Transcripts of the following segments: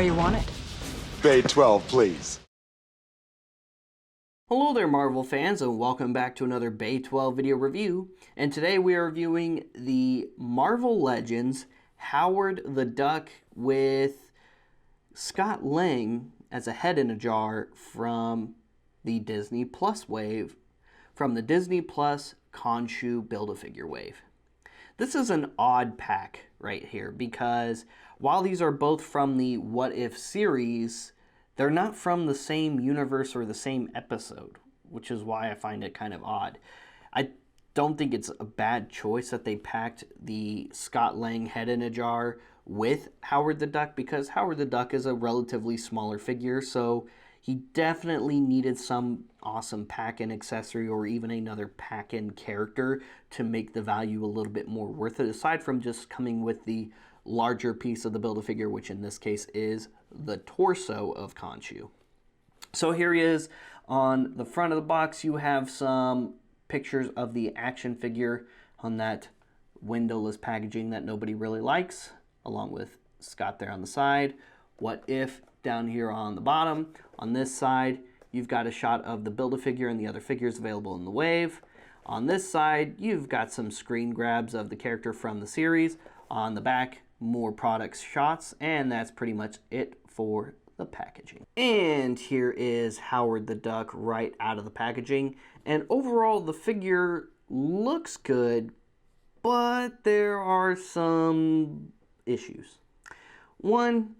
where you want it. Bay 12, please. Hello there, Marvel fans, and welcome back to another Bay 12 video review. And today we are reviewing the Marvel Legends Howard the Duck with Scott Lang as a head in a jar from the Disney Plus wave, from the Disney Plus Konshu Build-A-Figure wave. This is an odd pack right here because while these are both from the What If series, they're not from the same universe or the same episode, which is why I find it kind of odd. I don't think it's a bad choice that they packed the Scott Lang head in a jar with Howard the Duck, because Howard the Duck is a relatively smaller figure, so he definitely needed some awesome pack-in accessory or even another pack-in character to make the value a little bit more worth it, aside from just coming with the larger piece of the Build-A-Figure, which in this case is the torso of Konshu. So here he is. On the front of the box, you have some pictures of the action figure on that windowless packaging that nobody really likes, along with Scott there on the side. What If down here on the bottom. On this side, you've got a shot of the Build-A-Figure and the other figures available in the wave. On this side, you've got some screen grabs of the character from the series. On the back, more products shots, and that's pretty much it for the packaging. And here is Howard the Duck right out of the packaging. And overall, the figure looks good, but there are some issues. One,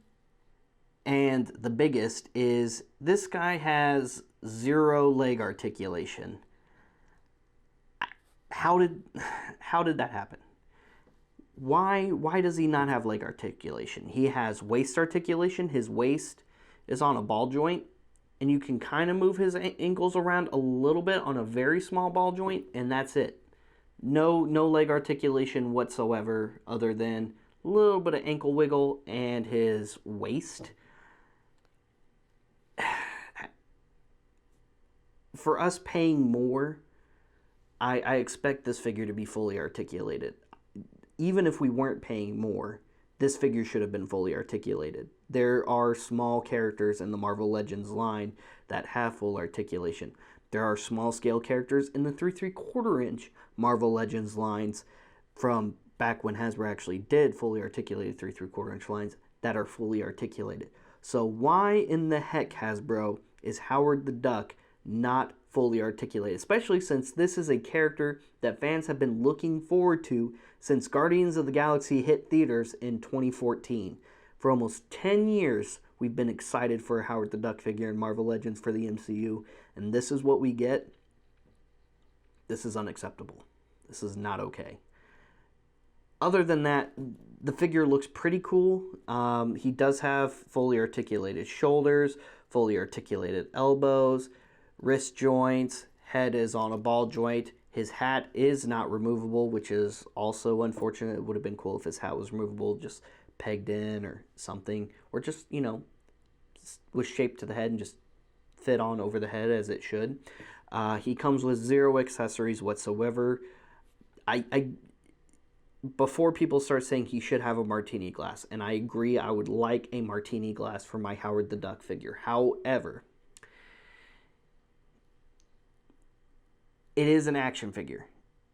and the biggest, is this guy has zero leg articulation. How did that happen? Why does he not have leg articulation? He has waist articulation. His waist is on a ball joint, and you can kind of move his ankles around a little bit on a very small ball joint, and that's it. No leg articulation whatsoever, other than a little bit of ankle wiggle and his waist. For us paying more, I expect this figure to be fully articulated. Even if we weren't paying more, this figure should have been fully articulated. There are small characters in the Marvel Legends line that have full articulation. There are small scale characters in the 3 3/4 inch Marvel Legends lines from back when Hasbro actually did fully articulated 3 3/4 inch lines that are fully articulated. So why in the heck, Hasbro, is Howard the Duck not fully articulated? Especially since this is a character that fans have been looking forward to since Guardians of the Galaxy hit theaters in 2014. For almost 10 years, we've been excited for a Howard the Duck figure in Marvel Legends for the MCU, and this is what we get. This is unacceptable. This is not okay. Other than that, the figure looks pretty cool. He does have fully articulated shoulders, fully articulated elbows, wrist joints, head is on a ball joint. His hat is not removable, which is also unfortunate. It would have been cool if his hat was removable, just pegged in or something, or just, was shaped to the head and just fit on over the head as it should. He comes with zero accessories whatsoever. Before people start saying he should have a martini glass, and I agree, I would like a martini glass for my Howard the Duck figure. However, it is an action figure,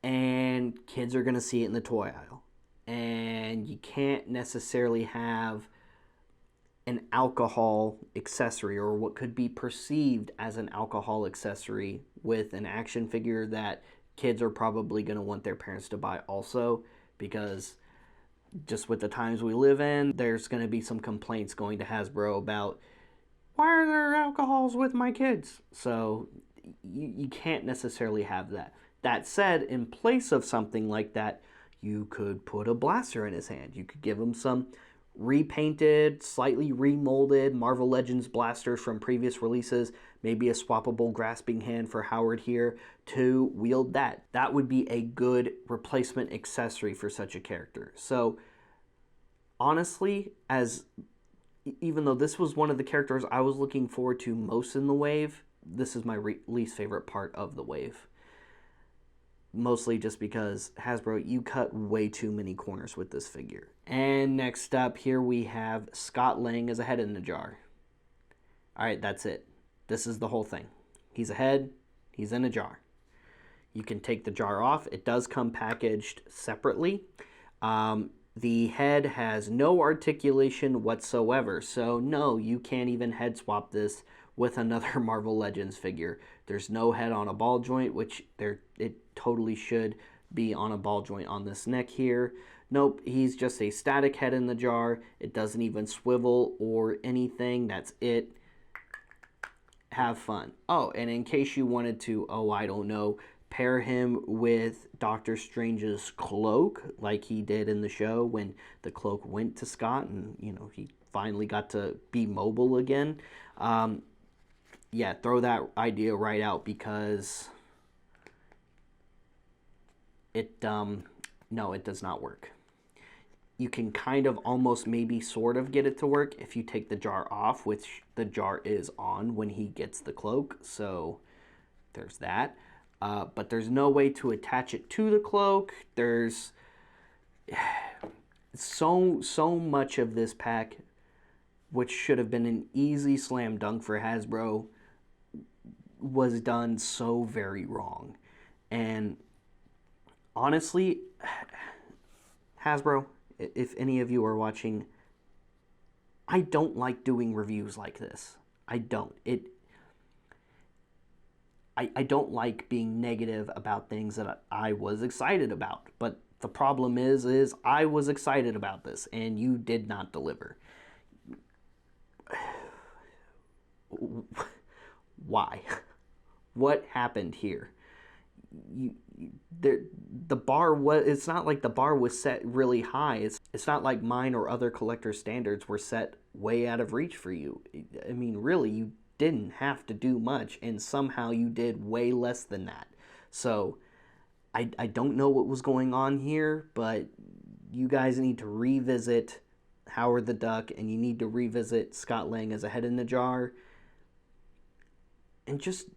and kids are going to see it in the toy aisle, and you can't necessarily have an alcohol accessory or what could be perceived as an alcohol accessory with an action figure that kids are probably going to want their parents to buy also, because just with the times we live in, there's going to be some complaints going to Hasbro about, why are there alcohols with my kids? So you can't necessarily have that. That said, in place of something like that, you could put a blaster in his hand. You could give him some repainted, slightly remolded Marvel Legends blasters from previous releases, maybe a swappable grasping hand for Howard here to wield that. That would be a good replacement accessory for such a character. So honestly, even though this was one of the characters I was looking forward to most in the wave, this is my least favorite part of the wave. mostly just because Hasbro, you cut way too many corners with this figure. And next up, here we have Scott Lang as a head in the jar. All right, that's it. This is the whole thing. He's a head, he's in a jar. You can take the jar off. It does come packaged separately. The head has no articulation whatsoever, so no, you can't even head swap this with another Marvel Legends figure. There's no head on a ball joint, which it totally should be on a ball joint on this neck here. Nope, he's just a static head in the jar. It doesn't even swivel or anything. That's it. Have fun. Oh, and in case you wanted to, I don't know, pair him with Doctor Strange's cloak like he did in the show when the cloak went to Scott and, he finally got to be mobile again. Yeah, throw that idea right out because no, it does not work. You can kind of almost maybe sort of get it to work if you take the jar off, which the jar is on when he gets the cloak. So there's that. But there's no way to attach it to the cloak. There's so much of this pack, which should have been an easy slam dunk for Hasbro, was done so very wrong. And honestly, Hasbro, if any of you are watching, I don't like doing reviews like this. I don't. I don't like being negative about things that I was excited about. But the problem is I was excited about this, and you did not deliver. Why? What happened here? The bar was, it's not like the bar was set really high. It's not like mine or other collector standards were set way out of reach for you. I mean, really, you didn't have to do much, and somehow you did way less than that. So I don't know what was going on here, but you guys need to revisit Howard the Duck, and you need to revisit Scott Lang as a head in the jar, and just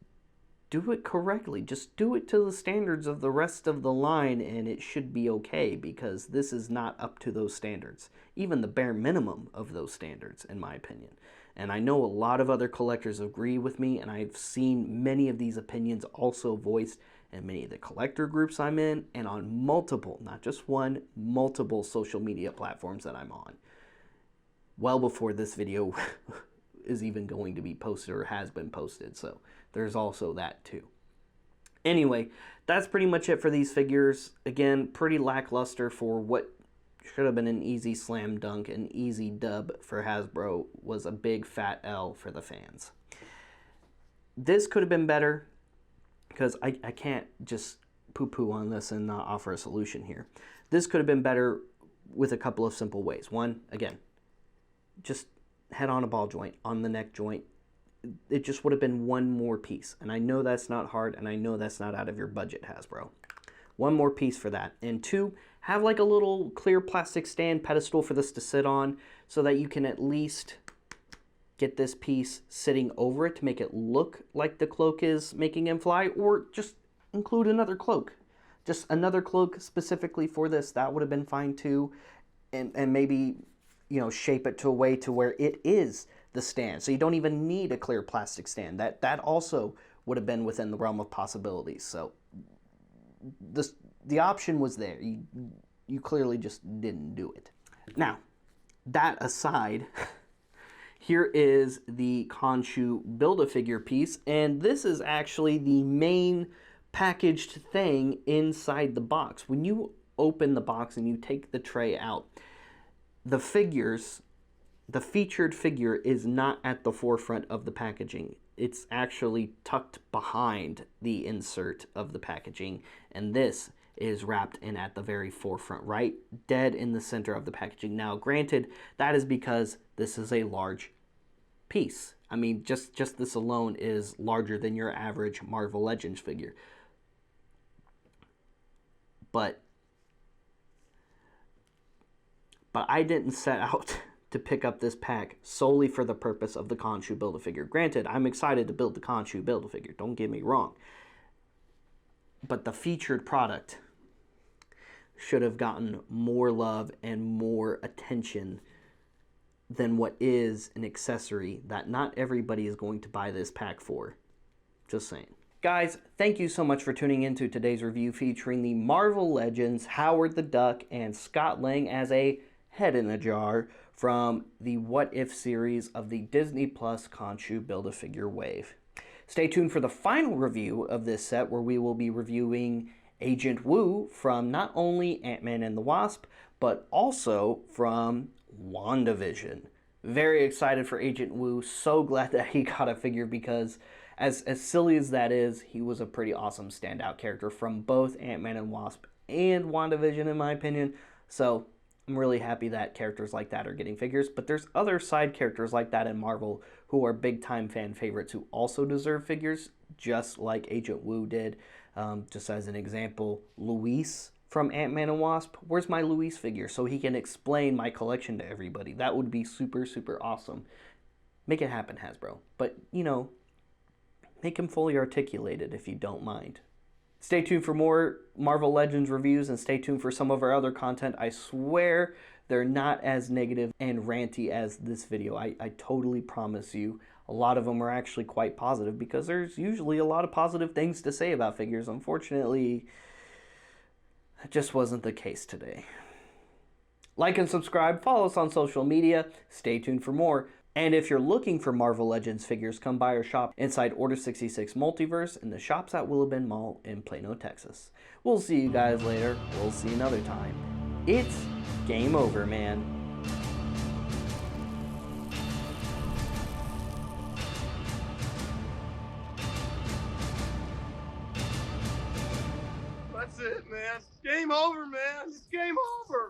do it correctly. Just do it to the standards of the rest of the line, and it should be okay, because this is not up to those standards. Even the bare minimum of those standards, in my opinion. And I know a lot of other collectors agree with me, and I've seen many of these opinions also voiced in many of the collector groups I'm in, and on multiple, not just one, multiple social media platforms that I'm on. Well before this video is even going to be posted or has been posted, so there's also that too. Anyway, that's pretty much it for these figures. Again, pretty lackluster for what should have been an easy slam dunk. An easy dub for Hasbro was a big fat L for the fans. This could have been better, because I can't just poo-poo on this and not offer a solution here. This could have been better with a couple of simple ways. One, again, just head on a ball joint, on the neck joint. It just would have been one more piece. And I know that's not hard, and I know that's not out of your budget, Hasbro. One more piece for that. And two, have like a little clear plastic stand pedestal for this to sit on, so that you can at least get this piece sitting over it to make it look like the cloak is making him fly, or just include another cloak. Just another cloak specifically for this. That would have been fine too. And maybe, shape it to a way to where it is the stand. So you don't even need a clear plastic stand. That also would have been within the realm of possibilities. So the option was there. You clearly just didn't do it. Now, that aside, here is the Konshu Build-A-Figure piece, and this is actually the main packaged thing inside the box. When you open the box and you take the tray out, the featured figure is not at the forefront of the packaging. It's actually tucked behind the insert of the packaging, and this is wrapped in at the very forefront, right dead in the center of the packaging. Now, granted, that is because this is a large piece. I mean, just this alone is larger than your average Marvel Legends figure. But I didn't set out to pick up this pack solely for the purpose of the Konshu Build-A-Figure. Granted, I'm excited to build the Konshu Build-A-Figure, don't get me wrong. but the featured product should have gotten more love and more attention than what is an accessory that not everybody is going to buy this pack for. Just saying. Guys, thank you so much for tuning into today's review featuring the Marvel Legends Howard the Duck and Scott Lang as a head in a jar from the What If series of the Disney Plus Konshu Build-A-Figure wave. Stay tuned for the final review of this set where we will be reviewing Agent Woo from not only Ant-Man and the Wasp, but also from WandaVision. Very excited for Agent Woo. So glad that he got a figure because as silly as that is, he was a pretty awesome standout character from both Ant-Man and Wasp and WandaVision in my opinion. So I'm really happy that characters like that are getting figures, but there's other side characters like that in Marvel who are big time fan favorites who also deserve figures, just like Agent Woo did. Just as an example, Luis from Ant-Man and Wasp. Where's my Luis figure so he can explain my collection to everybody? That would be super, super awesome. Make it happen, Hasbro. But, you know, make him fully articulated if you don't mind. Stay tuned for more Marvel Legends reviews and stay tuned for some of our other content. I swear they're not as negative and ranty as this video. I totally promise you. A lot of them are actually quite positive because there's usually a lot of positive things to say about figures. Unfortunately, that just wasn't the case today. Like and subscribe, follow us on social media, stay tuned for more. And if you're looking for Marvel Legends figures, come by our shop inside Order 66 Multiverse in the shops at Willow Bend Mall in Plano, Texas. We'll see you guys later. We'll see you another time. It's game over, man. That's it, man. Game over, man. It's game over.